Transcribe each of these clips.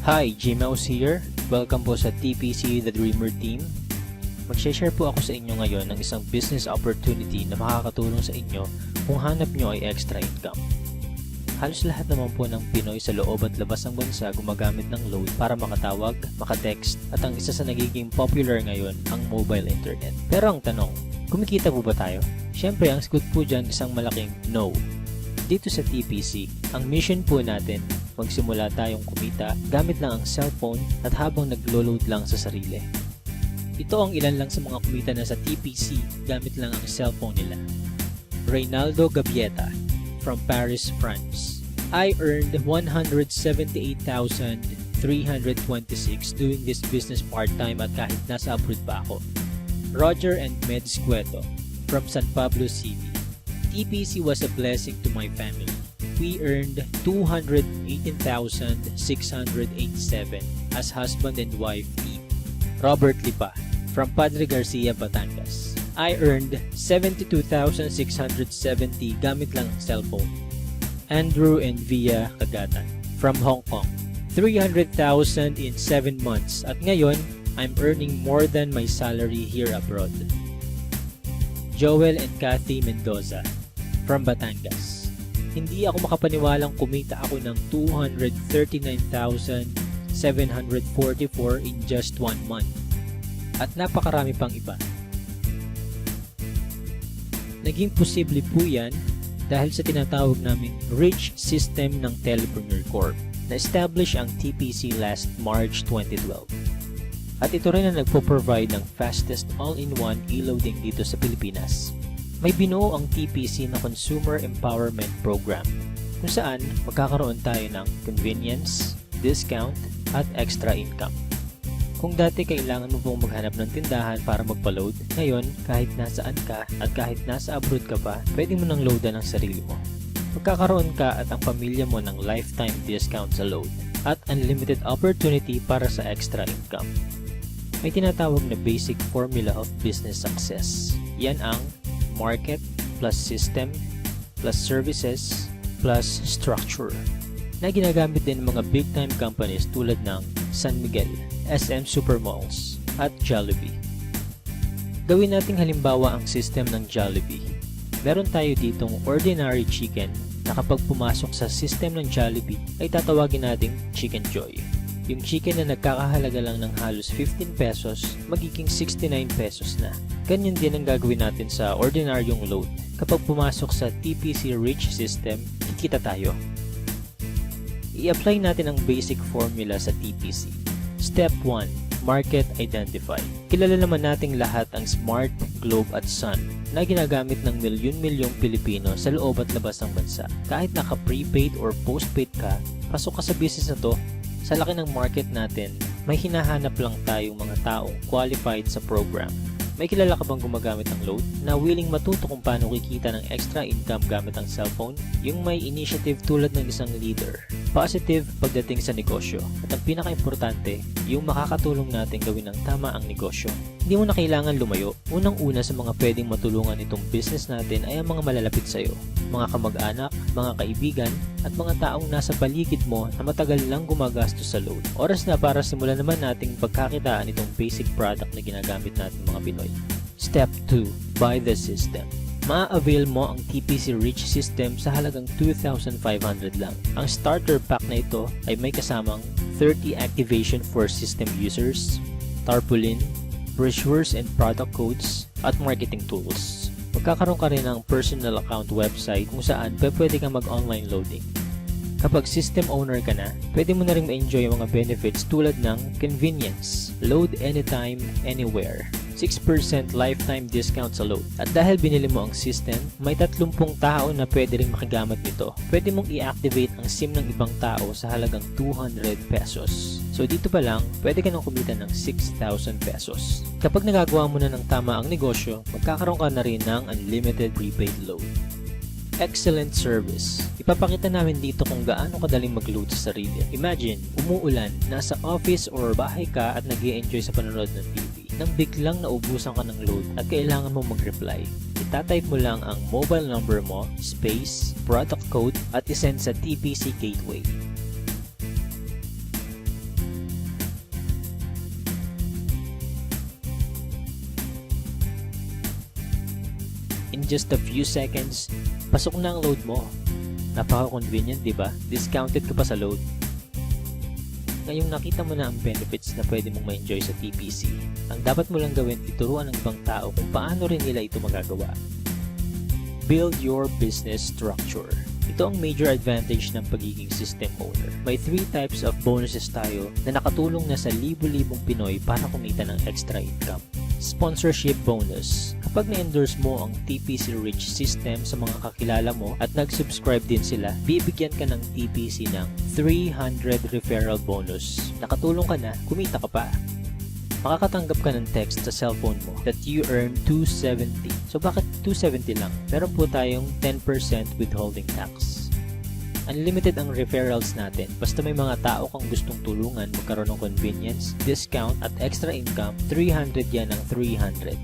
Hi, Gmouse here. Welcome po sa TPC The Dreamer Team. Mag-share po ako sa inyo ngayon ng isang business opportunity na makakatulong sa inyo kung hanap nyo ay extra income. Halos lahat naman po ng Pinoy sa loob at labas ng bansa gumagamit ng load para makatawag, makatext, at ang isa sa nagiging popular ngayon, ang mobile internet. Pero ang tanong, kumikita po ba tayo? Siyempre, ang sagot po dyan isang malaking no. Dito sa TPC, ang mission po natin, magsimula tayong kumita gamit lang ang cellphone at habang naglo-load lang sa sarili. Ito ang ilan lang sa mga kumita na sa TPC gamit lang ang cellphone nila. Reynaldo Gabieta from Paris, France. I earned 178,326 doing this business part-time at kahit nasa abroad pa ako. Roger and Meds Cueto from San Pablo City. TPC was a blessing to my family. We earned 218,687 as husband and wife team. Robert Lipa from Padre Garcia, Batangas. I earned 72,670 gamit lang ang cellphone. Andrew and Via Kagatan from Hong Kong. 300,000 in 7 months at ngayon, I'm earning more than my salary here abroad. Joel and Kathy Mendoza from Batangas. Hindi ako makapaniwalang kumita ako ng 239,744 in just 1 month. At napakarami pang iba. Naging posible po yan dahil sa tinatawag naming Rich System ng Telepreneur Corp. Na-establish ang TPC last March 2012. At ito rin ang nagpo-provide ng fastest all-in-one e-loading dito sa Pilipinas. May binuo ang TPC na Consumer Empowerment Program kung saan magkakaroon tayo ng convenience, discount, at extra income. Kung dati kailangan mo pong maghanap ng tindahan para magpa-load, ngayon kahit nasaan ka at kahit nasa abroad ka pa, pwede mo nang loadan ang sarili mo. Magkakaroon ka at ang pamilya mo ng lifetime discount sa load at unlimited opportunity para sa extra income. May tinatawag na basic formula of business success. Yan ang market plus system plus services plus structure na ginagamit din ng mga big time companies tulad ng San Miguel, SM Supermalls at Jollibee. Gawin nating halimbawa ang system ng Jollibee. Meron tayo ditong ordinary chicken na kapag pumasok sa system ng Jollibee ay tatawagin nating Chicken Joy. Yung chicken na nagkakahalaga lang ng halos 15 pesos, magiging 69 pesos na. Ganyan din ang gagawin natin sa ordinaryong load. Kapag pumasok sa TPC Rich System, kikita tayo. I-apply natin ang basic formula sa TPC. Step 1. Market Identify. Kilala naman nating lahat ang Smart, Globe at Sun na ginagamit ng milyon-milyong Pilipino sa loob at labas ng bansa. Kahit naka-prepaid or postpaid ka, pasok ka sa business na to. Sa laki ng market natin, may hinahanap lang tayong mga taong qualified sa program. May kilala ka bang gumagamit ng load na willing matuto kung paano kikita ng extra income gamit ang cellphone? Yung may initiative tulad ng isang leader. Positive pagdating sa negosyo. At ang pinaka-importante, yung makakatulong natin gawin ng tama ang negosyo. Hindi mo na kailangan lumayo. Unang-una sa mga pwedeng matulungan itong business natin ay ang mga malalapit sa'yo. Mga kamag-anak, mga kaibigan, at mga taong nasa paligid mo na matagal lang gumagastos sa load. Oras na para simulan naman nating pagkakitaan itong basic product na ginagamit natin mga Pinoy. Step 2. Buy the system. Ma-avail mo ang TPC Rich System sa halagang 2,500 lang. Ang starter pack na ito ay may kasamang 30 activation for system users, tarpaulin, brochures and product codes, at marketing tools. Magkakaroon ka rin ng personal account website kung saan pwede kang mag-online loading. Kapag system owner ka na, pwede mo na rin ma-enjoy ang mga benefits tulad ng convenience, load anytime, anywhere, 6% lifetime discount sa load. At dahil binili mo ang system, may 30 tao na pwede rin makigamit nito. Pwede mong i-activate ang SIM ng ibang tao sa halagang 200 pesos. So dito pa lang, pwede ka nang kumita ng 6,000 pesos. Kapag nagagawa mo na ng tama ang negosyo, magkakaroon ka na rin ng unlimited prepaid load. Excellent service. Ipapakita namin dito kung gaano kadaling mag-load sa sarili. Imagine, umuulan, nasa office or bahay ka at nag-i-enjoy sa panonood ng TV. Nang biglang naubusan ka ng load at kailangan mo mag-reply, itatype mo lang ang mobile number mo, space, product code at isend sa TPC Gateway. just a few seconds, pasok na ang load mo. Napaka-convenient, di ba? Discounted ka pa sa load. Ngayong nakita mo na ang benefits na pwede mong ma-enjoy sa TPC, ang dapat mo lang gawin ituruan ng ibang tao kung paano rin nila ito magagawa. Build your business structure. Ito ang major advantage ng pagiging system owner. May 3 types of bonuses tayo na nakatulong na sa libo-libong Pinoy para kumita ng extra income. Sponsorship bonus. Kapag na-endorse mo ang TPC Rich system sa mga kakilala mo at nag-subscribe din sila, bibigyan ka ng TPC ng 300 referral bonus. Nakatulong ka na, kumita ka pa. Makakatanggap ka ng text sa cellphone mo that you earn 270. So bakit 270 lang? Meron po tayong 10% withholding tax. Unlimited ang referrals natin. Basta may mga tao kang gustong tulungan magkaroon ng convenience, discount at extra income, 300 yan ang 300.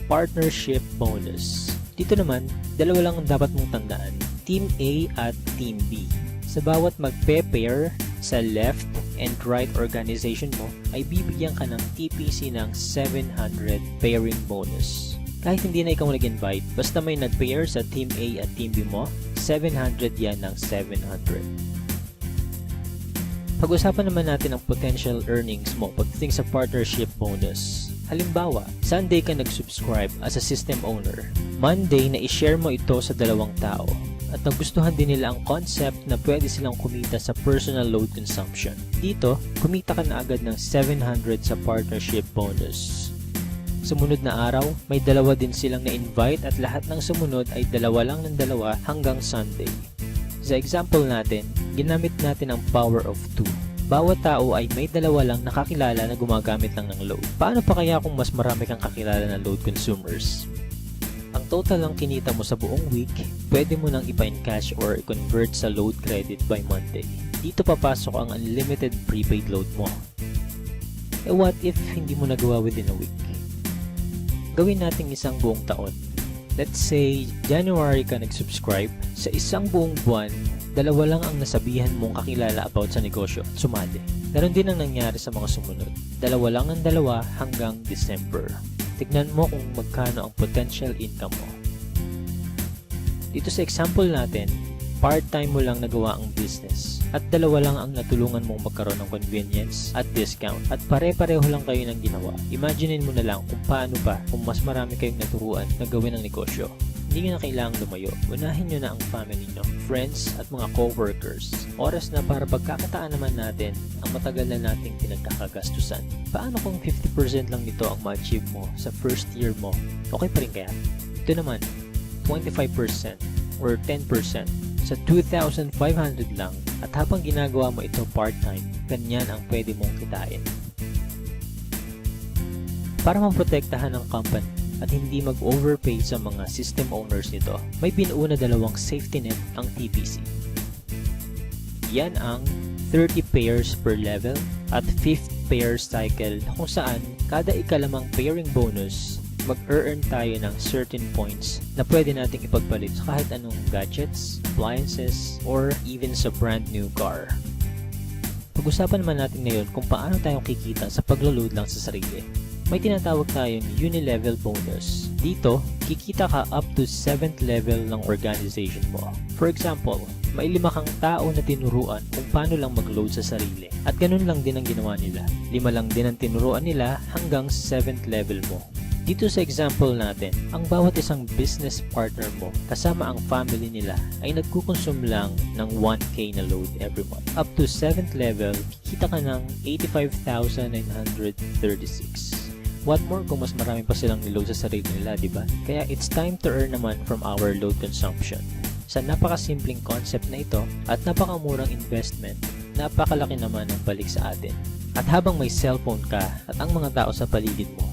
Partnership bonus. Dito naman, dalawa lang ang dapat mong tandaan. Team A at Team B. Sa bawat magpe-pair sa left and right organization mo, ay bibigyan ka ng TPC ng 700 pairing bonus. Kahit hindi na ikaw nag-invite, basta may nag-pair sa Team A at Team B mo, 700 yan ng 700. Pag-usapan naman natin ang potential earnings mo pagdating sa partnership bonus. Halimbawa, Sunday ka nag-subscribe as a system owner. Monday na i-share mo ito sa dalawang tao. At nagustuhan din nila ang concept na pwede silang kumita sa personal load consumption. Dito, kumita ka na agad ng 700 sa partnership bonus. Sumunod na araw, may dalawa din silang na-invite at lahat ng sumunod ay dalawa lang ng dalawa hanggang Sunday. Sa example natin, ginamit natin ang power of 2. Bawat tao ay may dalawa lang nakakilala na gumagamit lang ng load. Paano pa kaya kung mas marami kang kakilala na load consumers? Ang total lang kinita mo sa buong week, pwede mo nang ipa-encash or i-convert sa load credit by Monday. Dito papasok ang unlimited prepaid load mo. Eh what if hindi mo nagawa within a week? Gawin natin isang buong taon. Let's say, January ka nag-subscribe. Sa isang buong buwan, dalawa lang ang nasabihan mong kakilala about sa negosyo at sumali. Ganon din ang nangyari sa mga sumunod. Dalawa lang ang dalawa hanggang December. Tignan mo kung magkano ang potential income mo. Dito sa example natin, part-time mo lang nagawa ang business at dalawa lang ang natulungan mong magkaroon ng convenience at discount at pare-pareho lang kayo ng ginawa. Imaginein mo na lang kung paano pa kung mas marami kayong naturuan na gawin ang negosyo. Hindi nyo na kailangang lumayo. Unahin nyo na ang family nyo, friends at mga co-workers. Oras na para pagkakataan naman natin ang matagal na nating pinagkakagastusan. Paano kung 50% lang nito ang ma-achieve mo sa first year mo? Okay pa rin kaya? Ito naman, 25% or 10% sa 2,500 lang at habang ginagawa mo ito part-time, ganyan ang pwede mong kitain. Para maprotektahan ang company at hindi mag-overpay sa mga system owners nito, may binuo na dalawang safety net ang TPC. Yan ang 30 pairs per level at 5th pair cycle kung saan kada ikalimang pairing bonus, mag-earn tayo ng certain points na pwede nating ipagpalit sa kahit anong gadgets, appliances, or even sa brand new car. Pag-usapan naman natin ngayon kung paano tayo kikita sa paglo-load lang sa sarili. May tinatawag tayong uni-level bonus. Dito, kikita ka up to 7th level ng organization mo. For example, may 5 kang tao na tinuruan kung paano lang mag-load sa sarili. At ganun lang din ang ginawa nila. 5 lang din ang tinuruan nila hanggang 7th level mo. Dito sa example natin, ang bawat isang business partner mo kasama ang family nila ay nagkukonsume lang ng 1K na load every month. Up to 7th level, kikita ka ng 85,936. What more kung mas marami pa silang niload sa sarili nila, diba? Kaya it's time to earn naman from our load consumption. Sa napakasimpleng concept na ito at napakamurang investment, napakalaki naman ang balik sa atin. At habang may cellphone ka at ang mga tao sa paligid mo,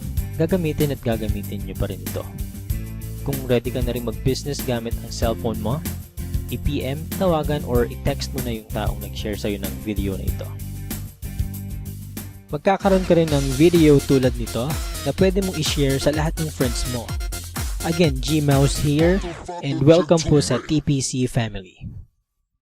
gagamitin at gagamitin nyo pa rin ito. Kung ready ka na rin mag-business gamit ang cellphone mo, i-PM, tawagan or i-text mo na yung taong nag-share sa'yo ng video na ito. Magkakaroon ka rin ng video tulad nito na pwede mong i-share sa lahat ng friends mo. Again, G-Mouse here and welcome po sa TPC family.